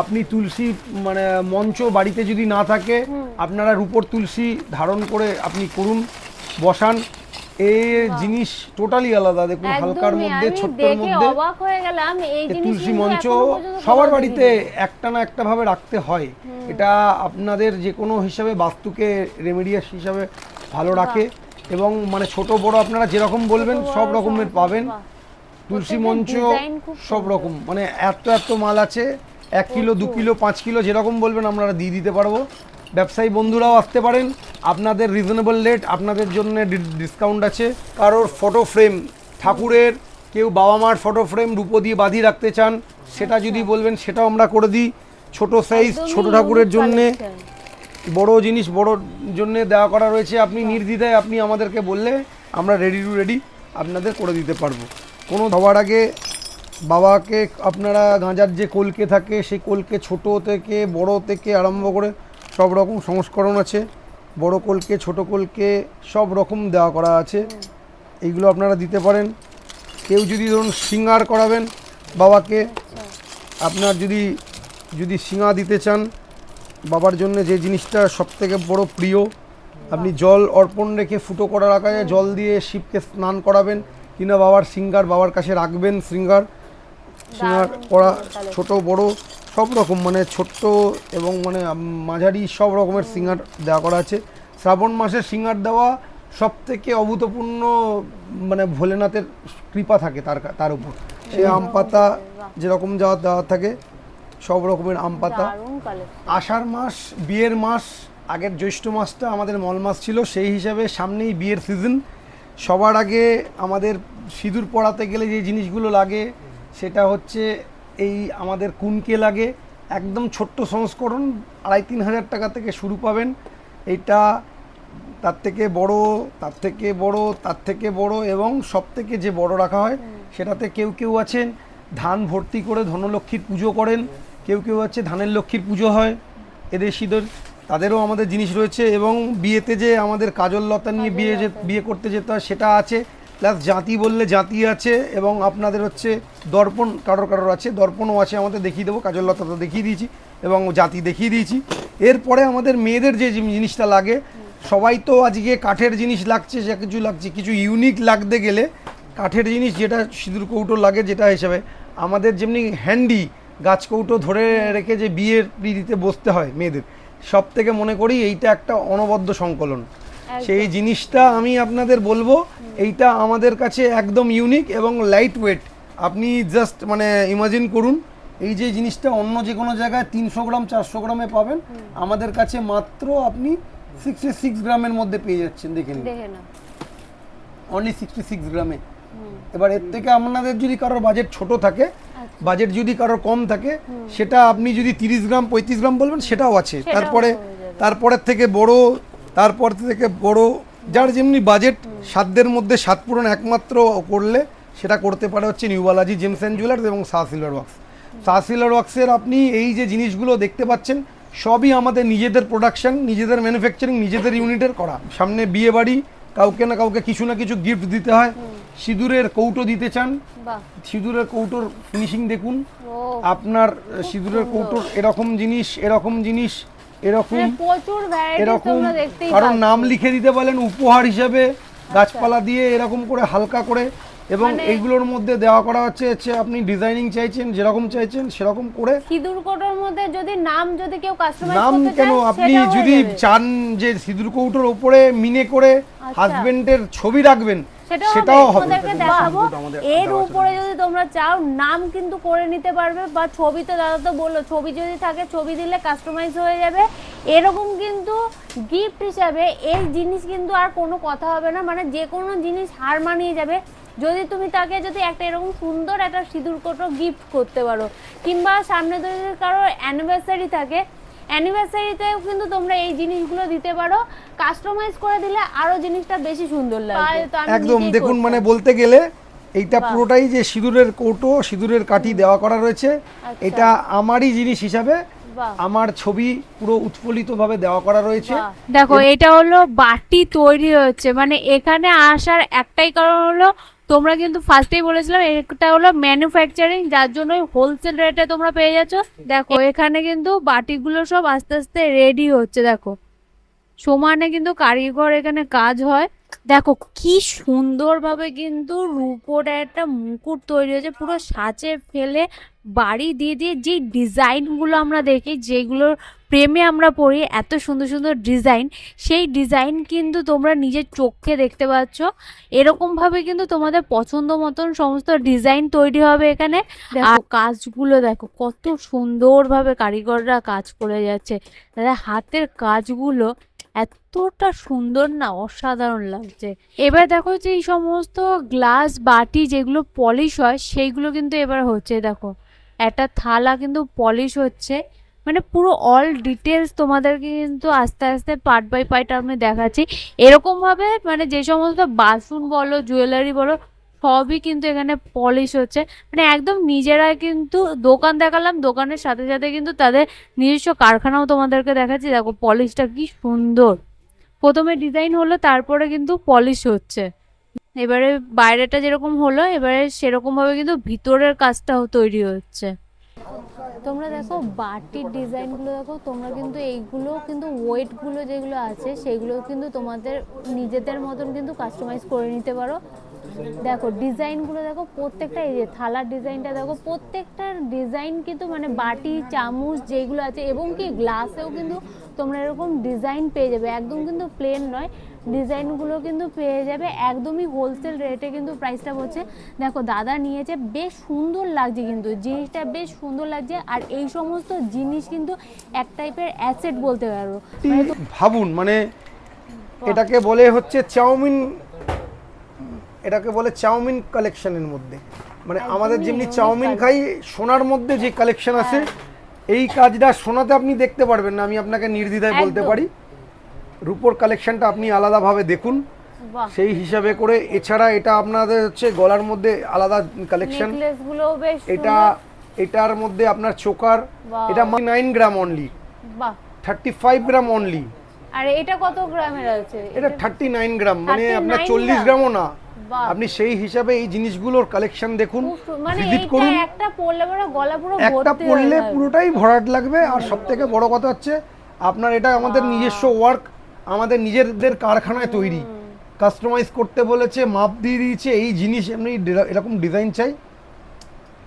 [SPEAKER 1] আপনি তুলসী মানে মঞ্চ বাড়িতে যদি না থাকে, আপনারা রূপোর তুলসী ধারণ করে আপনি করুন, বসান। এই জিনিস টোটালি আলাদা, দেখুন হালকার
[SPEAKER 2] একদমই,
[SPEAKER 1] মধ্যে,
[SPEAKER 2] আমি
[SPEAKER 1] ছোট্টর
[SPEAKER 2] দেখে
[SPEAKER 1] মধ্যে।
[SPEAKER 2] অবাক হয়ে গেলাম এই
[SPEAKER 1] এই
[SPEAKER 2] জিনিস
[SPEAKER 1] তুলসী
[SPEAKER 2] কিন্তু
[SPEAKER 1] মঞ্চ
[SPEAKER 2] এখনো পর্যন্ত
[SPEAKER 1] সবার
[SPEAKER 2] কোথাও
[SPEAKER 1] বাড়িতে
[SPEAKER 2] দেখিনি।
[SPEAKER 1] একটা না একটা ভাবে রাখতে হয়, এটা আপনাদের যে কোনো হিসাবে বাস্তুকে রেমেডিয়াস হিসাবে ভালো রাখে, এবং মানে ছোট বড় আপনারা যেরকম বলবেন
[SPEAKER 2] ছোট বড়
[SPEAKER 1] সব রকমের
[SPEAKER 2] সব,
[SPEAKER 1] পাবেন।
[SPEAKER 2] বাহ।
[SPEAKER 1] তুলসী
[SPEAKER 2] প্রত্যেকটা
[SPEAKER 1] মঞ্চ
[SPEAKER 2] design খুব
[SPEAKER 1] সব
[SPEAKER 2] সুন্দর।
[SPEAKER 1] রকম, মানে এত মাল আছে, 1 কিলো 2 কিলো 5 কিলো যেরকম বলবেন আমরা দিয়ে দিতে পারবো। ব্যবসায়ী বন্ধুরাও আসতে পারেন, আপনাদের রিজনেবল রেট, আপনাদের জন্য ডিসকাউন্ট আছে। কারোর ফটো ফ্রেম ঠাকুরের, কেউ বাবা মার ফটো ফ্রেম রূপো দিয়ে বাঁধিয়ে রাখতে চান, সেটা যদি বলবেন সেটাও আমরা করে দিই। ছোট সাইজ
[SPEAKER 2] একদমই
[SPEAKER 1] ছোট ঠাকুরের
[SPEAKER 2] unique
[SPEAKER 1] জন্য
[SPEAKER 2] collection।
[SPEAKER 1] বড় জিনিস বড়োর জন্য দেওয়া করা রয়েছে। আপনি নির্দ্বিধায় আপনি আমাদেরকে বললে আমরা রেডি টু রেডি আপনাদের করে দিতে পারবো। কোনো সবার আগে বাবাকে আপনারা গাঁজার যে কলকে থাকে সেই কলকে ছোট থেকে বড় থেকে আরম্ভ করে সব রকম সংস্করণ আছে। বড় কলকে ছোট কলকে সব রকম দেওয়া করা আছে, এইগুলো আপনারা দিতে পারেন। কেউ যদি ধরুন সিঙ্গার করাবেন বাবাকে, আপনার যদি সিঙ্গা দিতে চান বাবার জন্য, যে জিনিসটা সবথেকে বড় প্রিয়, আপনি জল অর্পণ রেখে ফুটো করা রাখা যায়, জল দিয়ে শিবকে স্নান করাবেন কিনা বাবার সিঙ্গার বাবার কাছে রাখবেন। সিঙ্গার করা ছোট বড় সব রকম, মানে ছোট্ট এবং মানে মাঝারি সব রকমের সিঙ্গার দেওয়া করা আছে। শ্রাবণ মাসে সিঙ্গার দেওয়া সব থেকে অভূতপূর্ণ, মানে ভোলেনাথের কৃপা থাকে তার উপর। সে আম পাতা যেরকম যাওয়া দেওয়া থাকে সব রকমের আম পাতা। আষাঢ় মাস বিয়ের মাস, আগের জ্যৈষ্ঠ মাসটা আমাদের মল মাস ছিল, সেই হিসাবে সামনেই বিয়ের সিজন। সবার আগে আমাদের সিঁদুর পরাতে গেলে যে জিনিসগুলো লাগে সেটা হচ্ছে এই আমাদের কুনকে লাগে, একদম ছোট্ট সংস্করণ, 2,5-3 হাজার টাকা থেকে শুরু পাবেন। এইটা তার থেকে বড়, তার থেকে বড়, তার থেকে বড় এবং সব থেকে যে বড় রাখা হয় সেটাতে কেউ আছেন ধান ভর্তি করে ধনলক্ষ্মীর পুজো করেন, কেউ আছে ধানের লক্ষ্মীর পুজো হয় এদের সিঁদুর, তাদেরও আমাদের জিনিস রয়েছে। এবং বিয়েতে যে আমাদের কাজল লতা নিয়ে বিয়ে করতে যেতে হয় সেটা আছে, প্লাস জাতি বললে জাতি আছে, এবং আপনাদের হচ্ছে দর্পণ কারোর আছে, দর্পণও আছে আমাদের, দেখিয়ে দেবো। কাজল লতা তো দেখিয়ে দিয়েছি এবং জাতি দেখিয়ে দিয়েছি। এরপরে আমাদের মেয়েদের যে জিনিসটা লাগে, সবাই তো আজকে কাঠের জিনিস লাগছে, যা কিছু লাগছে, কিছু ইউনিক লাগতে গেলে কাঠের জিনিস যেটা সিঁদুর কৌটো লাগে, যেটা হিসাবে আমাদের যেমনি হ্যান্ডি গাছ কৌটো ধরে রেখে যে বিয়ের পিঁড়িতে বসতে হয় মেয়েদের, সব থেকে মনে করি এইটা একটা অনবদ্য সংকলন। সেই জিনিসটা আমি আপনাদের বলবো, এইটা আমাদের কাছে একদম ইউনিক এবং লাইট ওয়েট। আপনি জাস্ট মানে ইমাজিন করুন, এই যে জিনিসটা অন্য যে কোনো জায়গায় 300 গ্রাম 400 গ্রামে পাবেন, আমাদের কাছে মাত্র আপনি 66 গ্রামের মধ্যে পেয়ে যাচ্ছেন। দেখেন অনলি 66 গ্রামে। এবার এর থেকে আপনাদের যদি কারোর বাজেট ছোট থাকে, বাজেট যদি কারোর কম থাকে, সেটা আপনি যদি 30 গ্রাম 35 গ্রাম বলবেন সেটাও আছে। তারপরের থেকে বড় যার যেমনি বাজেট, সাধ্যের মধ্যে সাত পূরণ একমাত্র করলে সেটা করতে পারে হচ্ছে New Balaji James and Jewellers এবং Shah Silver Works. Shah Silver ওয়ার্কসের আপনি এই যে জিনিসগুলো দেখতে পাচ্ছেন সবই আমাদের নিজেদের প্রোডাকশন, নিজেদের ম্যানুফ্যাকচারিং, নিজেদের ইউনিটের করা। সামনে বিয়ে বাড়ি, কাউকে না কাউকে কিছু না কিছু গিফট দিতে হয়। সিঁদুরের কৌটো দিতে চান, সিঁদুরের কৌটোর ফিনিশিং দেখুন। আপনার সিঁদুরের কৌটোর এরকম জিনিস, এরকম কারণ নাম লিখে দিতে বলেন উপহার হিসাবে গাছপালা দিয়ে এরকম করে হালকা করে, এবং এইগুলোর মধ্যে দেওয়া করা হচ্ছে আপনি ডিজাইনিং চাইছেন যেরকম চাইছেন সেরকম করে।
[SPEAKER 2] সিঁদুর কৌটোর মধ্যে যদি নাম যদি কেউ কাস্টমাইজ
[SPEAKER 1] নাম
[SPEAKER 2] করতে
[SPEAKER 1] কেন,
[SPEAKER 2] চায়,
[SPEAKER 1] আপনি যদি চান যে সিঁদুর কৌটোর উপরে মিনে করে হাজবেন্ডের ছবি রাখবেন সেটাও হবে।
[SPEAKER 2] দেখাবো এর উপরে যদি তোমরা চাও নাম কিন্তু করে নিতে পারবে, বা ছবি তো দাদা তো বললো ছবি যদি থাকে ছবি দিলে কাস্টমাইজ হয়ে যাবে। এরকম কিন্তু গিফট হিসাবে এই জিনিস কিন্তু আর কোনো কথা হবে না, মানে যে কোনো জিনিস হার মানিয়ে যাবে যদি তুমি তাকে যদি একটা এরকম সুন্দর একটা সিঁদুর কৌটো গিফট করতে পারো। কিংবা সামনে যদি কারো অ্যানিভার্সারি থাকে, অ্যানিভার্সারিতেও কিন্তু তোমরা এই জিনিসগুলো দিতে পারো, কাস্টমাইজ করে দিলে আরো জিনিসটা বেশি সুন্দর লাগবে।
[SPEAKER 1] একদম দেখুন, মানে বলতে গেলে এইটা পুরোটাই যে সিঁদুরের কৌটো, সিঁদুরের কাঠি দেওয়া করা রয়েছে, এটা আমারই জিনিস হিসাবে আমার ছবি পুরো উৎফুল্লিত ভাবে দেওয়া করা রয়েছে।
[SPEAKER 2] দেখো এটা হলো বাটি তৈরি হচ্ছে, মানে এখানে আসার একটাই কারণ হলো তোমরা কিন্তু ফার্স্টেই বলেছিলাম এটা হলো ম্যানুফ্যাকচারিং, যার জন্য হোলসেল রেটে তোমরা পেয়ে যাচ্ছ। দেখো এখানে কিন্তু বাটিগুলো সব আস্তে আস্তে রেডি হচ্ছে, দেখো সমানে কিন্তু কারিগর এখানে কাজ হয়। দেখো কি সুন্দরভাবে কিন্তু রূপোর একটা মুকুট তৈরি হয়েছে, পুরো সাজে ফেলে বাড়ি দিয়ে দিয়ে যে ডিজাইনগুলো আমরা দেখি, যেগুলোর প্রেমে আমরা পড়ি, এত সুন্দর সুন্দর ডিজাইন, সেই ডিজাইন কিন্তু তোমরা নিজের চোখে দেখতে পাচ্ছ। এরকমভাবে কিন্তু তোমাদের পছন্দ মতন সমস্ত ডিজাইন তৈরি হবে এখানে। আর কাজগুলো দেখো কত সুন্দরভাবে কারিগররা কাজ করে যাচ্ছে, তাদের হাতের কাজগুলো এতটা সুন্দর না, অসাধারণ লাগছে। এবার দেখো যে এই সমস্ত গ্লাস বাটি যেগুলো পলিশ হয় সেইগুলো কিন্তু এবার হচ্ছে, দেখো একটা থালা কিন্তু পলিশ হচ্ছে, মানে পুরো অল ডিটেলস তোমাদেরকে কিন্তু আস্তে আস্তে পার্ট বাই পার্ট আমি দেখাচ্ছি। এরকমভাবে মানে যে সমস্ত বাসন বলো, জুয়েলারি বলো, সবই কিন্তু এখানে পলিশ হচ্ছে। মানে একদম নিজেরা কিন্তু দোকান দেখালাম, দোকানের সাথে সাথে কিন্তু তাদের নিজস্ব কারখানাও তোমাদেরকে দেখাচ্ছি। দেখো পলিশটা কি সুন্দর, প্রথমে ডিজাইন হলো তারপরে কিন্তু পলিশ হচ্ছে। এবারে বাইরেটা যেরকম হলো এবারে সেরকম ভাবে কিন্তু ভিতরের কাজটাও তৈরি হচ্ছে। তোমরা দেখো বাটির ডিজাইনগুলো দেখো, তোমরা কিন্তু এইগুলো কিন্তু ওয়েটগুলো যেগুলো আছে সেগুলো কিন্তু তোমাদের নিজেদের মতন কিন্তু কাস্টমাইজ করে নিতে পারো। দেখো ডিজাইনগুলো দেখো, প্রত্যেকটা এই যে থালার ডিজাইনটা দেখো, প্রত্যেকটা ডিজাইন কিন্তু মানে বাটি চামচ যেগুলো আছে এবং কি গ্লাসেও কিন্তু তোমরা এরকম ডিজাইন পেয়ে যাবে, একদম কিন্তু প্লেন নয়, ডিজাইনগুলো কিন্তু পেয়ে যাবে একদমই হোলসেল রেটে কিন্তু প্রাইসটা বলছে। দেখো দাদা নিয়েছে, বেশ সুন্দর লাগছে কিন্তু জিনিসটা, বেশ সুন্দর লাগছে। আর এই সমস্ত জিনিস কিন্তু এক টাইপের অ্যাসেট বলতে পারো।
[SPEAKER 1] ভাবুন মানে এটাকে বলে হচ্ছে চাউমিন, এটাকে বলে চাউমিন কালেকশনের মধ্যে, মানে আমাদের যেমনি চাউমিন খাই সোনার মধ্যে যে কালেকশন আছে, এই কাজটা সোনাতে আপনি দেখতে পারবেন না, আমি আপনাকে নির্দ্বিধায় বলতে পারি। রূপোর কালেকশনটা আপনি আলাদাভাবে দেখুন সেই হিসাবে করে। এছাড়া এটা আপনাদের হচ্ছে গলার মধ্যে আলাদা কালেকশন, এটা এটার মধ্যে আপনার চোকার, এটা 9 গ্রাম অনলি, 35 গ্রাম অনলি।
[SPEAKER 2] আর এটা কত গ্রামের আছে?
[SPEAKER 1] এটা 39 গ্রাম, মানে আপনার 40 গ্রামও না। আপনি সেই হিসাবে এই জিনিসগুলোর কালেকশন দেখুন, ভিজিট করুন।
[SPEAKER 2] একটা পরলে পরে গলা পুরো
[SPEAKER 1] একটা পরলে পুরোটাই ভরাট লাগবে। আর সবথেকে বড় কথা হচ্ছে আপনার এটা আমাদের নিজস্ব ওয়ার্ক, আমাদের নিজেদের কারখানায় তৈরি, কাস্টমাইজ করতে বলেছে, মাপ দিয়ে দিয়েছে, এই জিনিস এমনি এরকম ডিজাইন চাই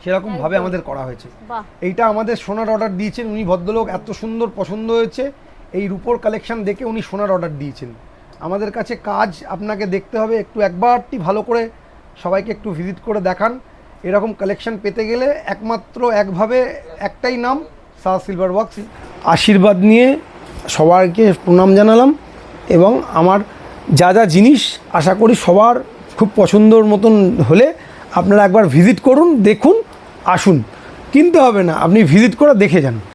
[SPEAKER 1] সেরকম ভাবে আমাদের করা হয়েছে। এইটা আমাদের সোনার অর্ডার দিয়েছেন উনি ভদ্রলোক, এত সুন্দর পছন্দ হয়েছে, এই রূপোর কালেকশন দেখে উনি সোনার অর্ডার দিয়েছেন। আমাদের কাছে কাজ আপনাকে দেখতে হবে, একটু একবারটি ভালো করে সবাইকে একটু ভিজিট করে দেখান। এরকম কালেকশন পেতে গেলে একমাত্র একভাবে একটাই নাম, শাহ সিলভার ওয়ার্কস। আশীর্বাদ নিয়ে সবাইকে প্রণাম জানালাম, এবং আমার যা যা জিনিস আশা করি সবার খুব পছন্দর মতন হলে আপনারা একবার ভিজিট করুন, দেখুন, আসুন, কিনতে হবে না, আপনি ভিজিট করে দেখে যান।